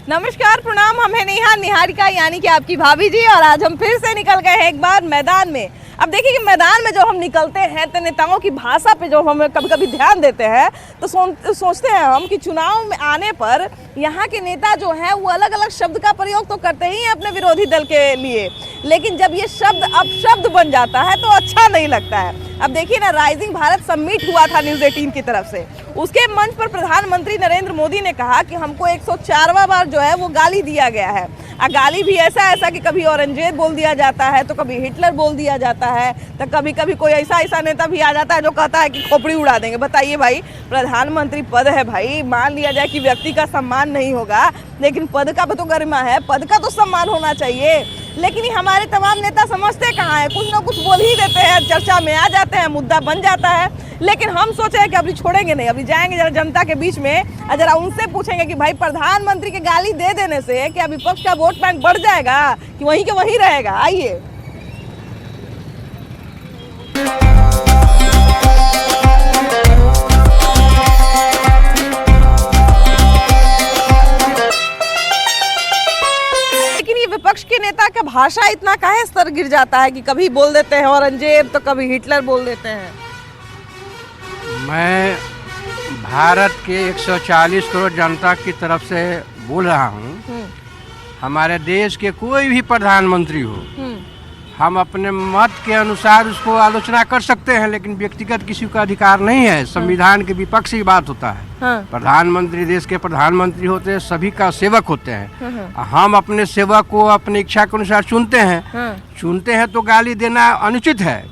नमस्कार, प्रणाम। हम हैं नेहा निहारिका यानी कि आपकी भाभी जी, और आज हम फिर से निकल गए हैं एक बार मैदान में। अब देखिए कि मैदान में जब हम निकलते हैं तो नेताओं की भाषा पे जो हम कभी कभी ध्यान देते हैं तो सोचते हैं हम कि चुनाव में आने पर यहाँ के नेता जो हैं वो अलग अलग शब्द का प्रयोग तो करते ही हैं अपने विरोधी दल के लिए, लेकिन जब ये शब्द अपशब्द बन जाता है तो अच्छा नहीं लगता है। अब देखिए ना, राइजिंग भारत समिट हुआ था न्यूज़ 18 की तरफ से। उसके मंच पर प्रधानमंत्री नरेंद्र मोदी ने कहा कि हमको 104वां बार जो है वो गाली दिया गया है। गाली भी ऐसा कि कभी औरंगजेब बोल दिया जाता है, तो कभी हिटलर बोल दिया जाता है, तो कभी कभी कोई ऐसा नेता भी आ जाता है जो कहता है कि खोपड़ी उड़ा देंगे। बताइए भाई, प्रधानमंत्री पद है भाई, मान लिया जाए कि व्यक्ति का सम्मान नहीं होगा, लेकिन पद का भी तो गरिमा है, पद का तो सम्मान होना चाहिए। लेकिन हमारे तमाम नेता समझते कहाँ है, कुछ ना कुछ बोल ही देते हैं, चर्चा में आ जाते हैं, मुद्दा बन जाता है। लेकिन हम सोचे हैं कि अभी छोड़ेंगे नहीं, अभी जाएंगे जरा जनता के बीच में, जरा उनसे पूछेंगे कि भाई प्रधानमंत्री के गाली दे देने से क्या विपक्ष का वोट बैंक बढ़ जाएगा कि वहीं के वहीं रहेगा। आइए। लेकिन ये विपक्ष के नेता का भाषा इतना काहे स्तर गिर जाता है कि कभी बोल देते हैं औरंगजेब तो कभी हिटलर बोल देते हैं। मैं भारत के 140 करोड़ जनता की तरफ से बोल रहा हूँ। हमारे देश के कोई भी प्रधानमंत्री हो, हम अपने मत के अनुसार उसको आलोचना कर सकते हैं, लेकिन व्यक्तिगत किसी का अधिकार नहीं है। संविधान के विपक्ष की बात होता है। प्रधानमंत्री देश के प्रधानमंत्री होते हैं, सभी का सेवक होते हैं। हम अपने सेवक को अपनी इच्छा के अनुसार चुनते हैं तो गाली देना अनुचित है।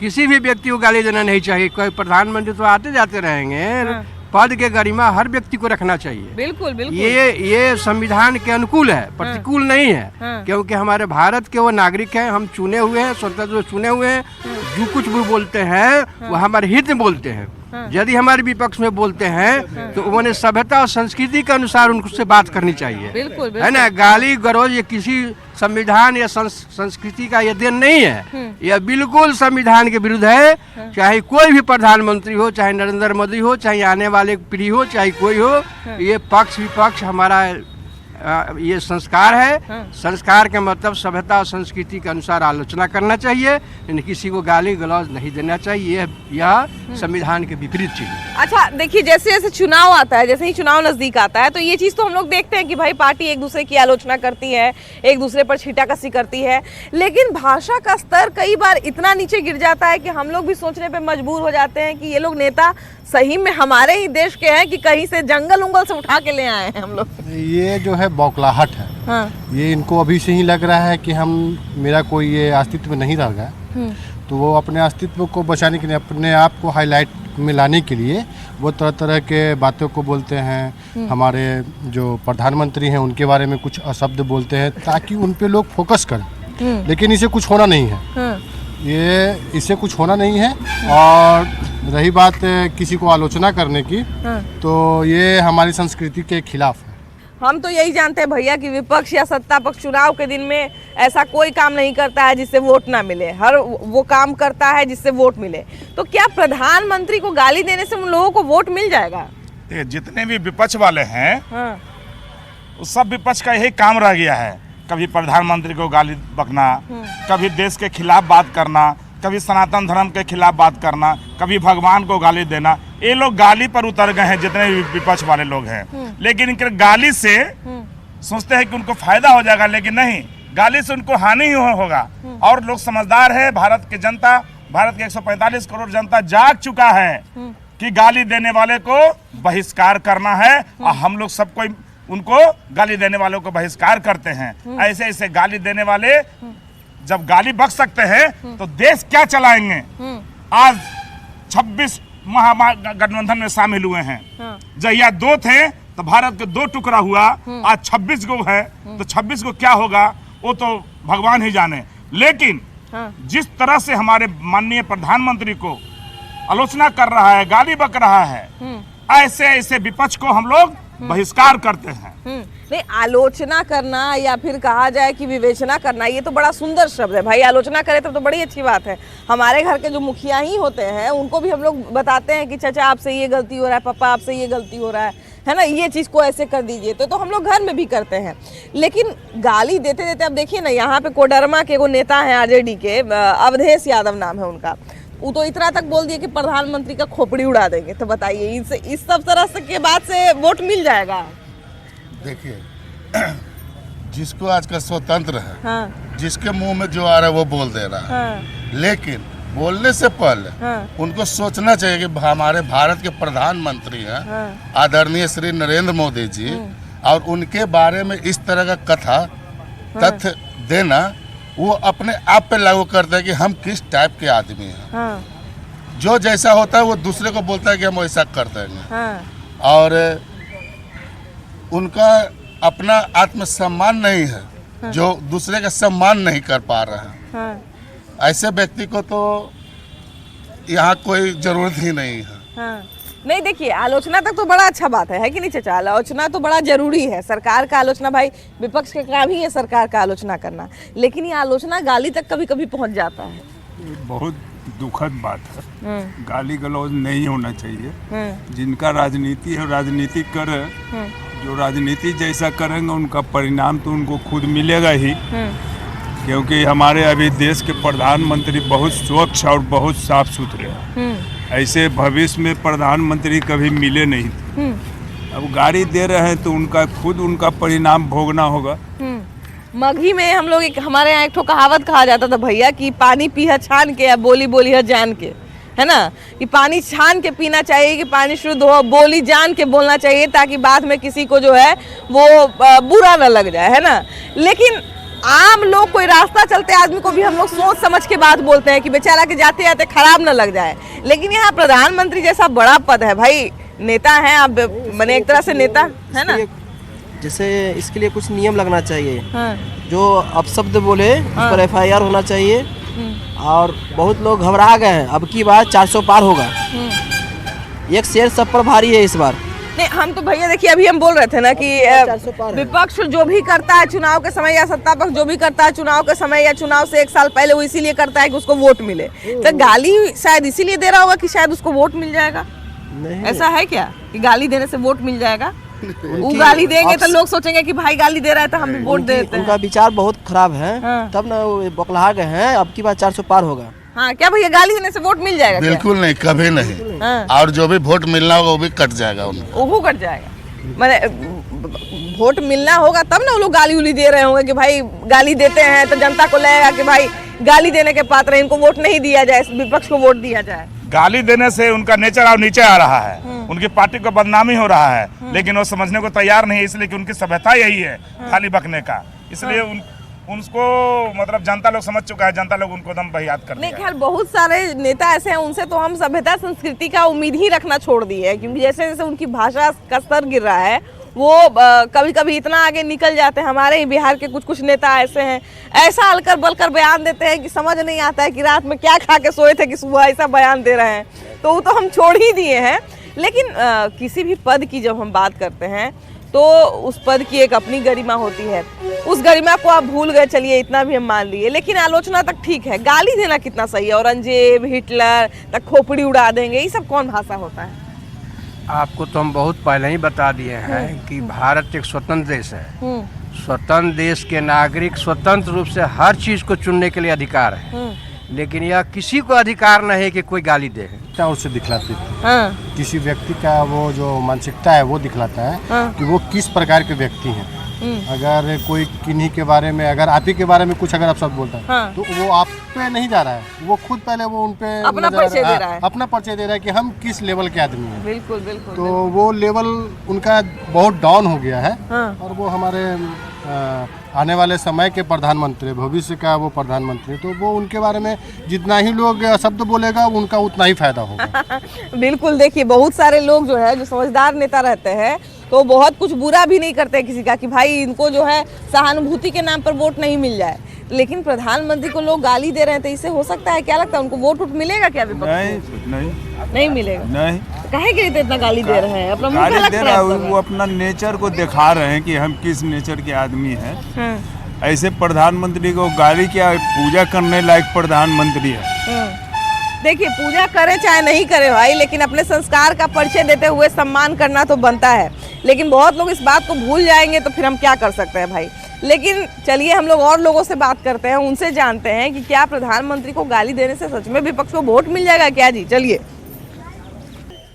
किसी भी व्यक्ति को गाली देना नहीं चाहिए। कोई प्रधानमंत्री तो आते जाते रहेंगे, पद के गरिमा हर व्यक्ति को रखना चाहिए। बिल्कुल बिल्कुल। ये संविधान के अनुकूल है, प्रतिकूल नहीं है। क्योंकि हमारे भारत के वो नागरिक हैं, हम चुने हुए हैं, स्वतंत्र चुने हुए हैं। जो कुछ भी बोलते हैं वो हमारे हित में बोलते हैं। यदि हमारे विपक्ष में बोलते हैं तो उन्हें सभ्यता और संस्कृति के अनुसार उनसे बात करनी चाहिए। बिल्कुल, है ना। गाली गलौज ये किसी संविधान या संस्कृति का ये देन नहीं है। यह बिल्कुल संविधान के विरुद्ध है। चाहे कोई भी प्रधानमंत्री हो, चाहे नरेंद्र मोदी हो, चाहे आने वाले पीढ़ी हो, चाहे कोई हो, ये पक्ष विपक्ष हमारा ये संस्कार है। संस्कार के मतलब सभ्यता और संस्कृति के अनुसार आलोचना करना चाहिए, यानी किसी को गाली गलौज नहीं देना चाहिए। यह संविधान के विपरीत चीज है। अच्छा देखिए, जैसे जैसे चुनाव आता है, जैसे ही चुनाव नजदीक आता है तो ये चीज तो हम लोग देखते हैं कि भाई पार्टी एक दूसरे की आलोचना करती है, एक दूसरे पर छींटाकसी करती है, लेकिन भाषा का स्तर कई बार इतना नीचे गिर जाता है कि हम लोग भी सोचने पे मजबूर हो जाते हैं कि ये लोग नेता सही में हमारे ही देश के हैं कि कहीं से जंगल उंगल से उठा के ले आए हैं हम लोग। ये जो है बौखलाहट है। ये इनको अभी से ही लग रहा है कि मेरा कोई ये अस्तित्व नहीं रहेगा, तो वो अपने अस्तित्व को बचाने के लिए, अपने आप को हाईलाइट में लाने के लिए वो तरह तरह के बातों को बोलते हैं। हमारे जो प्रधानमंत्री हैं उनके बारे में कुछ अशब्द बोलते हैं ताकि उन पे लोग फोकस करें। लेकिन इसे कुछ होना नहीं है। इससे कुछ होना नहीं है। और रही बात किसी को आलोचना करने की, तो ये हमारी संस्कृति के खिलाफ है। हम तो यही जानते हैं भैया कि विपक्ष या सत्ता पक्ष चुनाव के दिन में ऐसा कोई काम नहीं करता है जिससे वोट ना मिले। हर वो काम करता है जिससे वोट मिले। तो क्या प्रधानमंत्री को गाली देने से उन लोगों को वोट मिल जाएगा? जितने भी विपक्ष वाले हैं, सब विपक्ष का यही काम रह गया है। कभी प्रधानमंत्री को गाली बकना, कभी देश के खिलाफ बात करना, कभी सनातन धर्म के खिलाफ बात करना, कभी भगवान को गाली देना। ये लोग गाली पर उतर गए हैं, जितने भी विपक्ष वाले लोग हैं। लेकिन इनके गाली से सोचते हैं कि उनको फायदा हो जाएगा, लेकिन नहीं, गाली से उनको हानि ही होगा। और लोग समझदार है। भारत की जनता, भारत के 145 करोड़ जनता जाग चुका है कि गाली देने वाले को बहिष्कार करना है। और हम लोग सबको उनको गाली देने वालों को बहिष्कार करते हैं। ऐसे ऐसे गाली देने वाले जब गाली बक सकते हैं तो देश क्या चलाएंगे? आज 26 महागठबंधन में शामिल हुए हैं। जहिया 2 थे तो भारत के 2 टुकड़ा हुआ, आज 26 को है तो 26 को क्या होगा वो तो भगवान ही जाने। लेकिन जिस तरह से हमारे माननीय प्रधानमंत्री को आलोचना कर रहा है, गाली बक रहा है, ऐसे ऐसे विपक्ष को हम लोग बहिष्कार करते हैं। नहीं, आलोचना करना या फिर कहा जाए कि विवेचना करना, ये तो बड़ा सुंदर शब्द है भाई। आलोचना करे तो बड़ी अच्छी बात है। हमारे घर के जो मुखिया ही होते हैं उनको भी हम लोग बताते हैं कि चाचा आपसे ये गलती हो रहा है, पापा आपसे ये गलती हो रहा है ना, ये चीज़ को ऐसे कर दीजिए, तो हम लोग घर में भी करते हैं। लेकिन गाली देते देते अब देखिए ना, यहाँ पे कोडरमा के वो नेता हैं आरजेडी के, अवधेश यादव नाम है उनका, वो तो इतना तक बोल दिए कि प्रधानमंत्री का खोपड़ी उड़ा देंगे। तो बताइए इस सब तरह से के बाद से वोट मिल जाएगा? देखिए जिसको आज का स्वतंत्र है, हाँ, जिसके मुंह में जो आ रहा है वो बोल दे रहा है, हाँ, लेकिन बोलने से पहले हाँ, उनको सोचना चाहिए कि हमारे भारत के प्रधानमंत्री हैं हाँ, आदरणीय श्री नरेंद्र मोदी जी, और उनके बारे में इस तरह का कथा तथ्य देना वो अपने आप पे लागू करते हैं कि हम किस टाइप के आदमी हैं। हाँ, जो जैसा होता है वो दूसरे को बोलता है कि हम वैसा कर देंगे, हाँ, और उनका अपना आत्मसम्मान नहीं है, जो दूसरे का सम्मान नहीं कर पा रहे हैं। हाँ, ऐसे व्यक्ति को तो यहाँ कोई जरूरत ही नहीं है। हाँ। नहीं देखिए, आलोचना तक तो बड़ा अच्छा बात है कि नहीं चाचा? आलोचना तो बड़ा जरूरी है, सरकार का आलोचना, भाई विपक्ष का काम ही है सरकार का आलोचना करना, लेकिन ये आलोचना गाली तक कभी कभी पहुंच जाता है। बहुत दुखद बात है, गाली गलौज नहीं होना चाहिए। जिनका राजनीति है राजनीति करे, जो राजनीति जैसा करेंगे उनका परिणाम तो उनको खुद मिलेगा ही, क्योंकि हमारे अभी देश के प्रधानमंत्री बहुत स्वच्छ और बहुत साफ सुथरे हैं। ऐसे भविष्य में प्रधानमंत्री कभी मिले नहीं थे। अब गाड़ी दे रहे हैं तो उनका परिणाम भोगना होगा। मगही में हम लोग हमारे यहाँ एक ठो कहावत कहा जाता था भैया कि पानी पीहा छान के या बोली बोली है जान के, है ना, कि पानी छान के पीना चाहिए, कि पानी शुद्ध हो, बोली जान के बोलना चाहिए, ताकि बाद में किसी को जो है वो बुरा न लग जाए, है ना। लेकिन आम लोग, कोई रास्ता चलते आदमी को भी हम लोग सोच समझ के बात बोलते हैं कि बेचारा के जाते जाते खराब न लग जाए। लेकिन यहाँ प्रधानमंत्री जैसा बड़ा पद है भाई, नेता हैं आप, मैंने एक तरह से नेता है ना, जैसे इसके लिए कुछ नियम लगना चाहिए। हाँ, जो अपशब्द बोले उस पर FIR होना चाहिए। और बहुत लोग घबरा गए हैं, अब की बार 400 पार होगा। एक शेर सब पर भारी है इस बार। नहीं, हम तो भैया देखिए अभी हम बोल रहे थे ना कि विपक्ष जो भी करता है चुनाव के समय, या सत्ता पक्ष जो भी करता है चुनाव के समय या चुनाव से एक साल पहले, वो इसीलिए करता है कि उसको वोट मिले। तो गाली शायद इसीलिए दे रहा होगा कि शायद उसको वोट मिल जाएगा। नहीं, ऐसा है क्या कि गाली देने से वोट मिल जाएगा? वो गाली देंगे तो लोग सोचेंगे कि भाई गाली दे रहा है तो हम भी वोट दे देते हैं। उनका विचार बहुत खराब है। हाँ। तब ना वो बौखला गए हैं, अब की बार 400 पार होगा। हाँ, क्या भैया गाली देने से वोट मिल जाएगा? बिल्कुल नहीं, कभी नहीं। हाँ। और जो भी वोट मिलना होगा वो भी कट जाएगा उनको, वो कट जाएगा। मैंने वोट मिलना होगा तब ना वो लोग गाली उली दे रहे होंगे कि भाई गाली देते हैं तो जनता को लगेगा कि भाई गाली देने के पात्र हैं, इनको वोट नहीं दिया जाए, विपक्ष को वोट दिया जाए। गाली देने से उनका नेचर और नीचे आ रहा है, उनकी पार्टी को बदनामी हो रहा है, लेकिन वो समझने को तैयार नहीं है, इसलिए कि उनकी सभ्यता यही है गाली बकने का। इसलिए उनको मतलब जनता लोग समझ चुका है, जनता लोग उनको दम बहियात कर नहीं, खैर बहुत सारे नेता ऐसे हैं, उनसे तो हम सभ्यता संस्कृति का उम्मीद ही रखना छोड़ दी है, क्योंकि जैसे जैसे उनकी भाषा का स्तर गिर रहा है, वो कभी कभी इतना आगे निकल जाते हैं। हमारे ही बिहार के कुछ कुछ नेता ऐसे हैं, ऐसा अलकर बलकर बयान देते हैं कि समझ नहीं आता है कि रात में क्या खा के सोए थे कि सुबह ऐसा बयान दे रहे हैं। तो वो तो हम छोड़ ही दिए हैं। लेकिन किसी भी पद की जब हम बात करते हैं तो उस पद की एक अपनी गरिमा होती है, उस गरिमा को आप भूल गए, चलिए इतना भी हम मान लिए। लेकिन आलोचना तक ठीक है, गाली देना कितना सही है? औरंगजेब, हिटलर तक खोपड़ी उड़ा देंगे, ये सब कौन भाषा होता है? आपको तो हम बहुत पहले ही बता दिए हैं कि भारत एक स्वतंत्र देश है। स्वतंत्र देश के नागरिक स्वतंत्र रूप से हर चीज़ को चुनने के लिए अधिकार है, लेकिन यह किसी को अधिकार नहीं है कि कोई गाली दे। उससे दिखलाती है। हाँ, किसी व्यक्ति का वो जो मानसिकता है वो दिखलाता है कि वो किस प्रकार के व्यक्ति हैं। अगर कोई किन्हीं के बारे में, अगर आप ही के बारे में कुछ अगर आप सब बोलता है, हाँ। तो वो आप पे नहीं जा रहा है, वो खुद पहले वो उन पे अपना परिचय दे रहा है, अपना परिचय दे रहा है कि हम किस लेवल के आदमी हैं। बिल्कुल बिल्कुल। तो वो लेवल उनका बहुत डाउन हो गया है। हाँ। और वो हमारे आने वाले समय के प्रधानमंत्री, भविष्य का वो प्रधानमंत्री, तो वो उनके बारे में जितना ही लोग शब्द बोलेगा उनका उतना ही फायदा होगा। बिल्कुल। देखिए बहुत सारे लोग जो है, जो समझदार नेता रहते हैं, तो बहुत कुछ बुरा भी नहीं करते किसी का कि भाई इनको जो है सहानुभूति के नाम पर वोट नहीं मिल जाए। लेकिन प्रधानमंत्री को लोग गाली दे रहे हैं, तो इससे हो सकता है, क्या लगता है उनको वोट मिलेगा क्या विपक्ष को? नहीं मिलेगा। नहीं, काहे के लिए इतना गाली दे रहे हैं? अपना मुंह गाली काला दे खराब रहा कर है, रहे वो अपना नेचर को दिखा रहे हैं कि हम किस नेचर के आदमी हैं। हैं। ऐसे प्रधानमंत्री को गाली क्या, पूजा करने लायक प्रधानमंत्री है। देखिए पूजा करे चाहे नहीं करे भाई, लेकिन अपने संस्कार का परिचय देते हुए सम्मान करना तो बनता है। लेकिन बहुत लोग इस बात को भूल जाएंगे तो फिर हम क्या कर सकते हैं भाई। लेकिन चलिए हम लोग और लोगों से बात करते हैं, उनसे जानते हैं कि क्या प्रधानमंत्री को गाली देने से सच में विपक्ष को वोट मिल जाएगा क्या जी। चलिए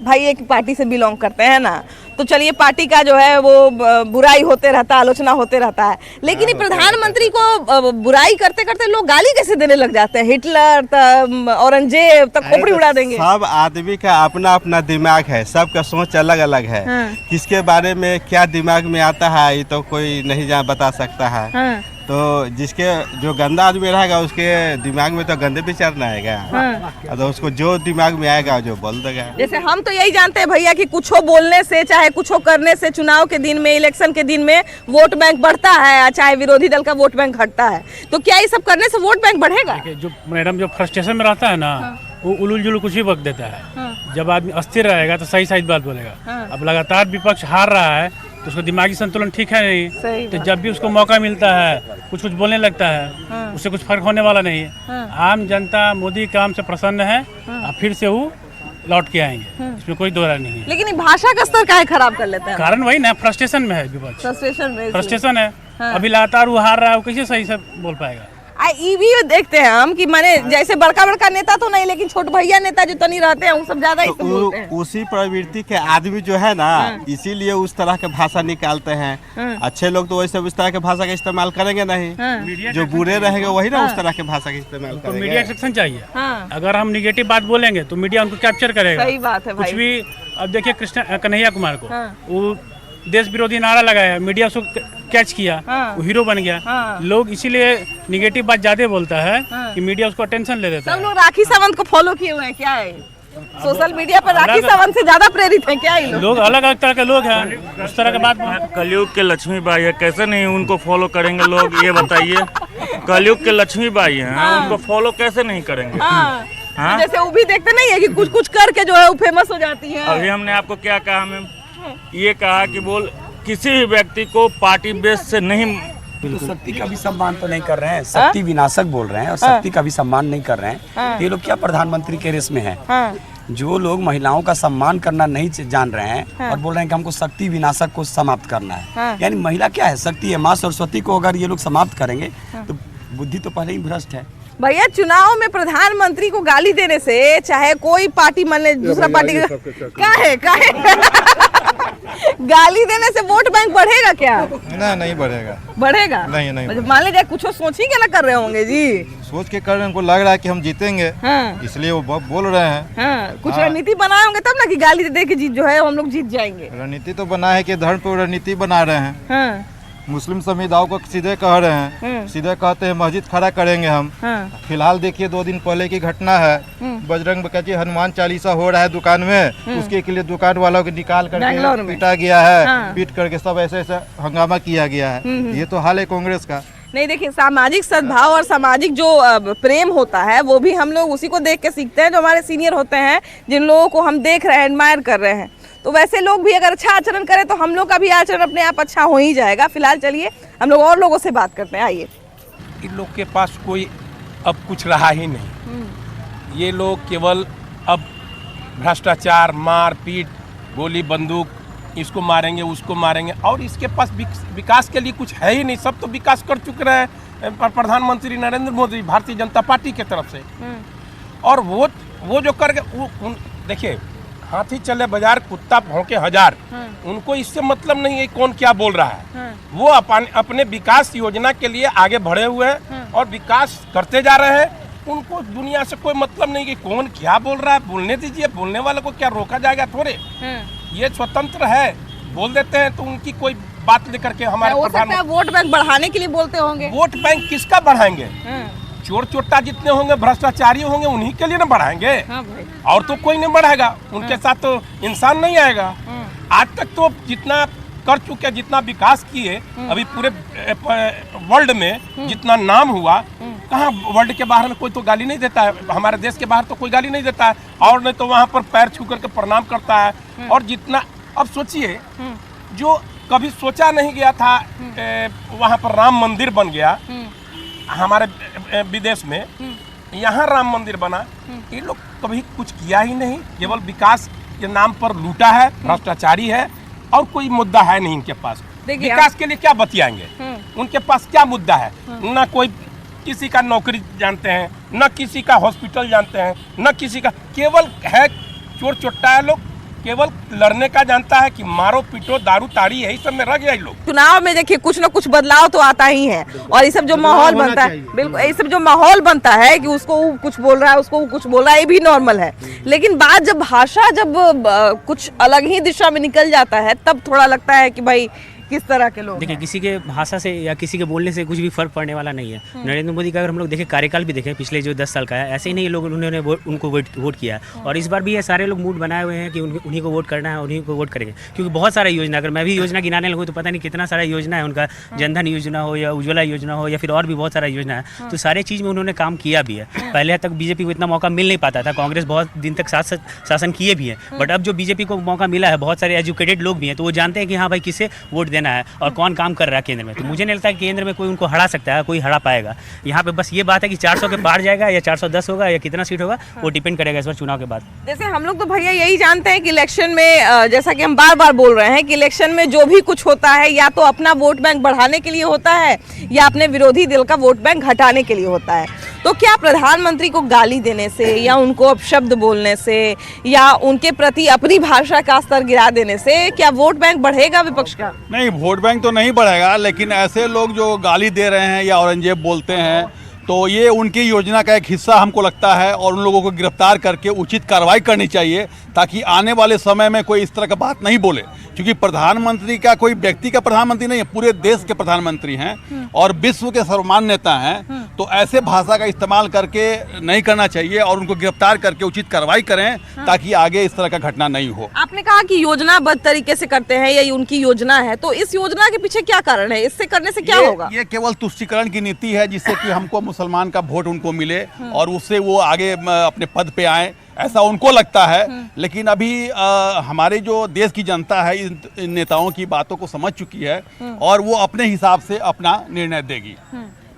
भाई एक पार्टी से बिलोंग करते हैं ना, तो चलिए पार्टी का जो है वो बुराई होते रहता है, आलोचना होते रहता है, लेकिन ये प्रधानमंत्री को बुराई करते करते लोग गाली कैसे देने लग जाते हैं। हिटलर औरंगजेब तक खोपड़ी उड़ा देंगे। सब आदमी का अपना अपना दिमाग है, सबका सोच अलग अलग है। किसके बारे में क्या दिमाग में आता है ये तो कोई नहीं बता सकता है। तो जिसके जो गंदा आदमी रहेगा उसके दिमाग में तो गंदे विचार ना आएगा। तो उसको जो दिमाग में आएगा जो बोल देगा। जैसे हम तो यही जानते हैं भैया कि कुछ बोलने से चाहे कुछ करने से चुनाव के दिन में, इलेक्शन के दिन में वोट बैंक बढ़ता है, चाहे विरोधी दल का वोट बैंक घटता है। तो क्या ये सब करने से वोट बैंक बढ़ेगा? जो मैडम जो फ्रस्ट्रेशन में रहता है ना, वो उलूल जुलूल कुछ भी वक्त देता है। जब आदमी अस्थिर रहेगा तो सही सही बात बोलेगा। अब लगातार विपक्ष हार रहा है तो उसको दिमागी संतुलन ठीक है नहीं, तो जब भी उसको मौका मिलता है कुछ कुछ बोलने लगता है, उससे कुछ फर्क होने वाला नहीं है। आम जनता मोदी काम से प्रसन्न है और फिर से वो लौट के आएंगे, इसमें कोई दो राय नहीं है। लेकिन भाषा का स्तर काहे खराब कर लेते हैं? कारण वही ना, फ्रस्ट्रेशन में है विपक्ष, फ्रस्ट्रेशन है। अभी लगातार वो हार रहा है, वो कैसे सही से बोल पाएगा। ई भी देखते हैं हम कि माने जैसे बड़का बड़का नेता तो नहीं, लेकिन छोट भैया नेता जो तनी रहते हैं वो सब ज्यादा इससे बोलते हैं। उसी प्रवृत्ति के आदमी जो है ना, इसीलिए उस तरह के भाषा निकालते हैं। अच्छे लोग तो वैसे उस तरह के भाषा का इस्तेमाल करेंगे नहीं, जो बुरे रहेंगे वही ना उस तरह के भाषा का इस्तेमाल करेंगे। मीडिया सेक्शन चाहिए। अगर हम निगेटिव बात बोलेंगे तो मीडिया उनको कैप्चर करेगा। सही बात है भाई। कुछ भी अब देखिए कृष्ण कन्हैया कुमार को वो देश विरोधी नारा लगाया, मीडिया उसको कैच किया, वो हीरो बन गया। लोग इसीलिए निगेटिव बात ज्यादा बोलता है कि मीडिया उसको अटेंशन ले लेता है। सब लोग राखी सावंत को फॉलो किए हुए हैं क्या है? सोशल मीडिया पर राखी सावंत से ज्यादा प्रेरित हैं क्या ये लोग? अलग अलग तरह के लोग हैं, उस तरह के बात। कलयुग के लक्ष्मी बाई है, कैसे नहीं उनको फॉलो करेंगे लोग, ये बताइए। कलयुग के लक्ष्मी बाई हैं, उनको फॉलो कैसे नहीं करेंगे। तो जैसे वो भी देखते नहीं है कि कुछ कुछ करके जो है वो फेमस हो जाती है। अभी हमने आपको क्या कहा, हमें ये कहा कि बोल किसी भी व्यक्ति को पार्टी बेस से नहीं। तो शक्ति का भी सम्मान तो नहीं कर रहे हैं, शक्ति विनाशक बोल रहे हैं और शक्ति का भी सम्मान नहीं कर रहे हैं। ये लोग क्या प्रधानमंत्री के रेस में हैं? जो लोग महिलाओं का सम्मान करना नहीं जान रहे हैं और बोल रहे हैं कि हमको शक्ति विनाशक को समाप्त करना है। यानी महिला क्या है? शक्ति है। माँ सरस्वती को अगर ये लोग समाप्त करेंगे तो बुद्धि तो पहले ही भ्रष्ट है। भैया चुनाव में प्रधानमंत्री को गाली देने से चाहे कोई पार्टी मान ले, दूसरा पार्टी काहे गाली देने से वोट बैंक बढ़ेगा क्या? नहीं बढ़ेगा। बढ़ेगा? नहीं। मान लीजिए कुछ सोच ही के ना कर रहे होंगे जी, सोच के कर रहे हैं, उनको लग रहा है कि हम जीतेंगे, इसलिए वो बोल रहे हैं। कुछ रणनीति बनाए होंगे तब ना कि गाली दे के जीत जो है हम लोग जीत जाएंगे। रणनीति तो बना है कि धर्म पर रणनीति बना रहे हैं। मुस्लिम समुदायों को सीधे कह रहे हैं, सीधे कहते हैं मस्जिद खड़ा करेंगे हम। फिलहाल देखिए 2 दिन पहले की घटना है, बजरंग बली हनुमान चालीसा हो रहा है दुकान में, उसके लिए दुकान वालों को निकाल करके पीटा गया है, पीट करके सब ऐसे ऐसे हंगामा किया गया है। ये तो हाल है कांग्रेस का। नहीं देखिए, सामाजिक सद्भाव और सामाजिक जो प्रेम होता है वो भी हम लोग उसी को देख के सीखते हैं जो हमारे सीनियर होते हैं, जिन लोगों को हम देख रहे हैं, एडमायर कर रहे हैं। तो वैसे लोग भी अगर अच्छा आचरण करें तो हम लोग का भी आचरण अपने आप अच्छा हो ही जाएगा। फिलहाल चलिए हम लोग और लोगों से बात करते हैं, आइए। इन लोग के पास कोई अब कुछ रहा ही नहीं। ये लोग केवल अब भ्रष्टाचार, मार पीट, गोली बंदूक, इसको मारेंगे उसको मारेंगे, और इसके पास विकास के लिए कुछ है ही नहीं। सब तो विकास कर चुके हैं प्रधानमंत्री नरेंद्र मोदी भारतीय जनता पार्टी के तरफ से। और वो जो कर देखिए, हाथी चले बाजार कुत्ता भौंके हजार, उनको इससे मतलब नहीं है कौन क्या बोल रहा है। वो अपने विकास योजना के लिए आगे बढ़े हुए हैं और विकास करते जा रहे हैं। उनको दुनिया से कोई मतलब नहीं कि कौन क्या बोल रहा है, बोलने दीजिए। बोलने वाले को क्या रोका जाएगा? थोड़े ये स्वतंत्र है, बोल देते हैं। तो उनकी कोई बात लेकर के हमारे प्रधानमंत्री वोट बैंक बढ़ाने के लिए बोलते होंगे। वोट बैंक किसका बढ़ाएंगे? चोर चोटा जितने होंगे, भ्रष्टाचारी होंगे, उन्हीं के लिए ना बढ़ाएंगे। और तो कोई नहीं बढ़ाएगा, उनके साथ तो इंसान नहीं आएगा। आज तक तो जितना कर चुके, जितना विकास किए, अभी पूरे वर्ल्ड में जितना नाम हुआ, कहाँ वर्ल्ड के बाहर में कोई तो गाली नहीं देता है। हमारे देश के बाहर तो कोई गाली नहीं देता है, और नहीं तो वहाँ पर पैर छू करके प्रणाम करता है। और जितना अब सोचिए, जो कभी सोचा नहीं गया था, वहाँ पर राम मंदिर बन गया हमारे विदेश में, यहाँ राम मंदिर बना। ये लोग कभी कुछ किया ही नहीं, केवल विकास के नाम पर लूटा है, भ्रष्टाचारी है। और कोई मुद्दा है नहीं इनके पास। देखिए, विकास के लिए क्या बतियाएंगे, उनके पास क्या मुद्दा है? न कोई किसी का नौकरी जानते हैं, न किसी का हॉस्पिटल जानते हैं, न किसी का, केवल है चोर चोट्टा लोग, केवल लड़ने का जानता है कि मारो पीटो दारू ताड़ी, यही सब में रह गया लोग। चुनाव में देखिए कुछ ना कुछ बदलाव तो आता ही है, और ये सब जो माहौल बनता है, बिल्कुल ये सब जो माहौल बनता है कि उसको वो कुछ बोल रहा है, उसको वो कुछ बोल रहा है, ये भी नॉर्मल है। लेकिन बात जब भाषा जब कुछ अलग ही दिशा में निकल जाता है, तब थोड़ा लगता है कि भाई किस तरह के लोग। देखिए, किसी के भाषा से या किसी के बोलने से कुछ भी फर्क पड़ने वाला नहीं है। नरेंद्र मोदी का अगर हम लोग देखें, कार्यकाल भी देखें पिछले जो 10 साल का है, ऐसे ही नहीं लोग उन्होंने उनको वोट किया है। और इस बार भी ये सारे लोग मूड बनाए हुए हैं कि उन्हीं को वोट करना है, उन्हीं को वोट करेंगे। क्योंकि बहुत सारा योजना, अगर मैं भी योजना गिनाने लगूँ तो पता नहीं कितना सारा योजना है उनका, जनधन योजना हो या उज्ज्वला योजना हो या फिर और भी बहुत सारा योजना है। तो सारे चीज़ में उन्होंने काम किया भी है। पहले तक बीजेपी को इतना मौका मिल नहीं पाता था, कांग्रेस बहुत दिन तक शासन किए भी है, बट अब जो बीजेपी को मौका मिला है, बहुत सारे एजुकेटेड लोग भी हैं, तो वो जानते हैं कि हाँ भाई किसे वोट देना है और कौन काम कर रहा है केंद्र में। तो मुझे नहीं लगता कि केंद्र में कोई उनको हरा सकता है, कोई हरा पाएगा। यहाँ पे बस ये बात है कि 400 के पार जाएगा या 410 होगा या कितना सीट होगा, वो डिपेंड करेगा इस बार चुनाव के बाद। जैसे हम लोग तो भैया यही जानते हैं कि इलेक्शन में, जैसा कि हम बार बार बोल रहे हैं कि इलेक्शन में जो भी कुछ होता है या तो अपना वोट बैंक बढ़ाने के लिए होता है या अपने विरोधी दल का वोट बैंक घटाने के लिए होता है। तो क्या प्रधानमंत्री को गाली देने से या उनको अपशब्द बोलने से या उनके प्रति अपनी भाषा का स्तर गिरा देने से क्या वोट बैंक बढ़ेगा विपक्ष का? नहीं, वोट बैंक तो नहीं बढ़ेगा, लेकिन ऐसे लोग जो गाली दे रहे हैं या औरंगजेब बोलते हैं, तो ये उनकी योजना का एक हिस्सा हमको लगता है, और उन लोगों को गिरफ्तार करके उचित कार्रवाई करनी चाहिए ताकि आने वाले समय में कोई इस तरह का बात नहीं बोले। क्योंकि प्रधानमंत्री का कोई व्यक्ति का प्रधानमंत्री नहीं है, पूरे देश के प्रधानमंत्री हैं और विश्व के सर्वमान्य नेता हैं। तो ऐसे भाषा का इस्तेमाल करके नहीं करना चाहिए और उनको गिरफ्तार करके उचित कार्रवाई करें ताकि आगे इस तरह का घटना नहीं हो। आपने कहा कि योजनाबद्ध तरीके से करते हैं या उनकी योजना है, तो इस योजना के पीछे क्या कारण है? इससे करने से क्या होगा? ये केवल तुष्टीकरण की नीति है, जिससे कि हमको मुसलमान का वोट उनको मिले और उससे वो आगे अपने पद पे आए, ऐसा उनको लगता है। लेकिन अभी हमारे जो देश की जनता है इन नेताओं की बातों को समझ चुकी है और वो अपने हिसाब से अपना निर्णय देगी।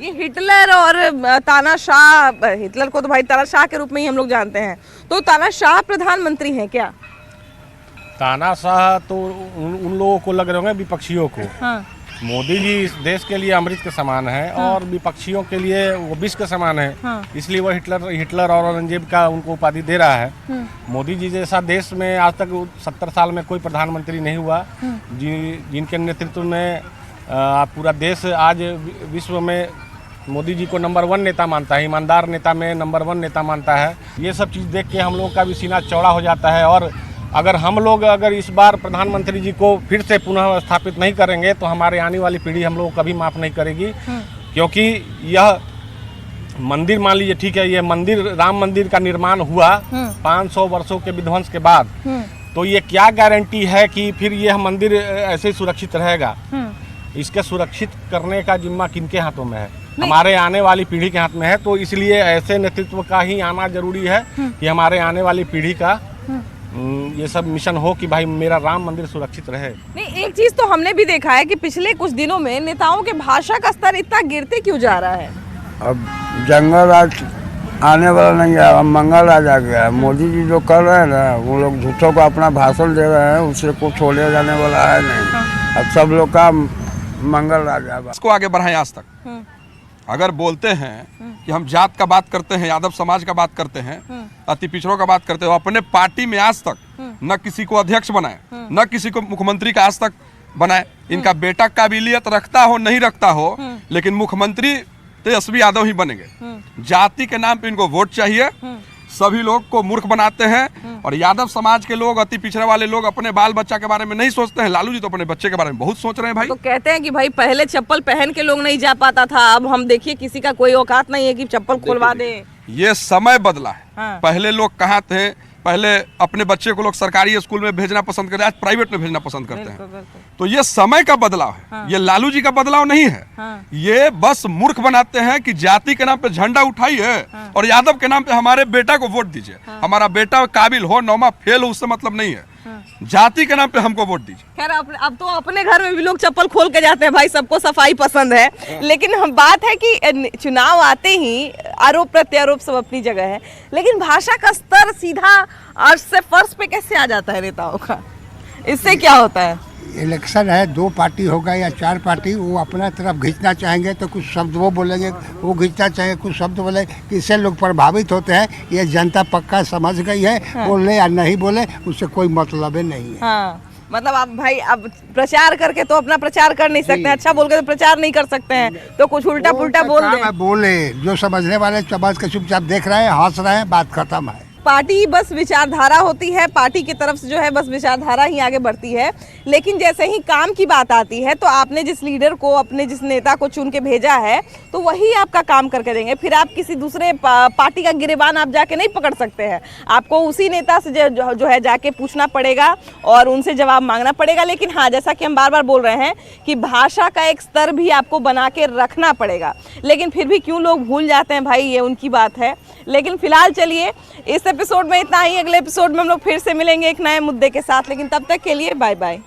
ये हिटलर और तानाशाह, हिटलर को तो भाई तानाशाह के रूप में ही हम लोग जानते हैं, तो तानाशाह प्रधानमंत्री हैं क्या? तानाशाह तो उन लोगों को लग रहे होंगे, विपक्षियों को। मोदी जी इस देश के लिए अमृत के समान है और विपक्षियों के लिए वो विष के समान है। इसलिए वो हिटलर और औरंगजेब का उनको उपाधि दे रहा है। मोदी जी जैसा देश में आज तक 70 साल में कोई प्रधानमंत्री नहीं हुआ जिनके नेतृत्व में पूरा देश आज विश्व में मोदी जी को नंबर 1 नेता मानता है, ईमानदार नेता में नंबर 1 नेता मानता है। ये सब चीज़ देख के हम लोगों का भी सीना चौड़ा हो जाता है। और अगर हम लोग इस बार प्रधानमंत्री जी को फिर से पुनः स्थापित नहीं करेंगे तो हमारे आने वाली पीढ़ी हम लोग को कभी माफ़ नहीं करेगी। क्योंकि यह मंदिर, मान लीजिए ठीक है, ये मंदिर, राम मंदिर का निर्माण हुआ 500 वर्षों के विध्वंस के बाद, तो ये क्या गारंटी है कि फिर यह मंदिर ऐसे सुरक्षित रहेगा? इसके सुरक्षित करने का जिम्मा किनके हाथों में है? हमारे आने वाली पीढ़ी के हाथ में है। तो इसलिए ऐसे नेतृत्व का ही आना जरूरी है कि हमारे आने वाली पीढ़ी का ये सब मिशन हो कि भाई मेरा राम मंदिर सुरक्षित रहे। नहीं, एक चीज तो हमने भी देखा है कि पिछले कुछ दिनों में नेताओं के भाषा का स्तर इतना गिरते क्यों जा रहा है? अब जंगल राज आने वाला नहीं है, अब मंगल राज आ गया है। मोदी जी जो कर रहे हैं ना, वो लोग झूठों को अपना भाषण दे रहे हैं, उससे कुछ छोड़े जाने वाला है नहीं। अब सब लोग का मंगल राज है। इसको आगे बढ़ाएं। आज तक अगर बोलते हैं कि हम जात का बात करते हैं, यादव समाज का बात करते हैं, अति पिछड़ों का बात करते हो, अपने पार्टी में आज तक न किसी को अध्यक्ष बनाए, न किसी को मुख्यमंत्री का आज तक बनाए। इनका बेटा काबिलियत रखता हो नहीं रखता हो, लेकिन मुख्यमंत्री तेजस्वी यादव ही बनेंगे। जाति के नाम पे इनको वोट चाहिए, सभी लोग को मूर्ख बनाते हैं। और यादव समाज के लोग, अति पिछड़े वाले लोग अपने बाल बच्चा के बारे में नहीं सोचते हैं। लालू जी तो अपने बच्चे के बारे में बहुत सोच रहे हैं भाई। तो कहते हैं कि भाई पहले चप्पल पहन के लोग नहीं जा पाता था, अब हम देखिए किसी का कोई औकात नहीं है कि चप्पल खुलवा दे। ये समय बदला है। पहले लोग कहाँ थे? पहले अपने बच्चे को लोग सरकारी स्कूल में भेजना पसंद करते हैं, आज प्राइवेट में भेजना पसंद करते हैं। तो ये समय का बदलाव है। ये लालू जी का बदलाव नहीं है। ये बस मूर्ख बनाते हैं कि जाति के नाम पे झंडा उठाइए और यादव के नाम पे हमारे बेटा को वोट दीजिए। हमारा बेटा काबिल हो, 9वां फेल हो, उससे मतलब नहीं है। जाति के नाम पे हमको वोट दीजिए। खैर अब तो अपने घर में भी लोग चप्पल खोल के जाते हैं भाई, सबको सफाई पसंद है। लेकिन हम बात है कि चुनाव आते ही आरोप प्रत्यारोप सब अपनी जगह है, लेकिन भाषा का स्तर सीधा अर्श से फर्श पे कैसे आ जाता है नेताओं का? इससे क्या होता है? इलेक्शन है, 2 पार्टी होगा या 4 पार्टी, वो अपना तरफ खींचना चाहेंगे तो कुछ शब्द वो बोलेंगे, वो खींचना चाहेंगे कुछ शब्द बोलेंगे, इससे लोग प्रभावित होते हैं। ये जनता पक्का समझ गई है। बोले या नहीं बोले उससे कोई मतलब नहीं है। हाँ, मतलब आप भाई अब प्रचार करके तो अपना प्रचार कर नहीं सकते हैं, अच्छा बोल के तो प्रचार नहीं कर सकते हैं, तो कुछ उल्टा पुल्टा बोल दें। बोले जो समझने वाले समझ के चुपचाप देख रहे हैं, हंस रहे हैं, बात खत्म है। पार्टी बस विचारधारा होती है, पार्टी की तरफ से जो है बस विचारधारा ही आगे बढ़ती है, लेकिन जैसे ही काम की बात आती है तो आपने जिस लीडर को, अपने जिस नेता को चुन के भेजा है तो वही आपका काम करके देंगे। फिर आप किसी दूसरे पार्टी का गिरेबान आप जाके नहीं पकड़ सकते हैं, आपको उसी नेता से जो है जाके पूछना पड़ेगा और उनसे जवाब मांगना पड़ेगा। लेकिन हाँ, जैसा कि हम बार बार बोल रहे हैं कि भाषा का एक स्तर भी आपको बना के रखना पड़ेगा, लेकिन फिर भी क्यों लोग भूल जाते हैं भाई, ये उनकी बात है। लेकिन फिलहाल चलिए इस एपिसोड में इतना ही, अगले एपिसोड में हम लोग फिर से मिलेंगे एक नए मुद्दे के साथ, लेकिन तब तक के लिए बाय बाय।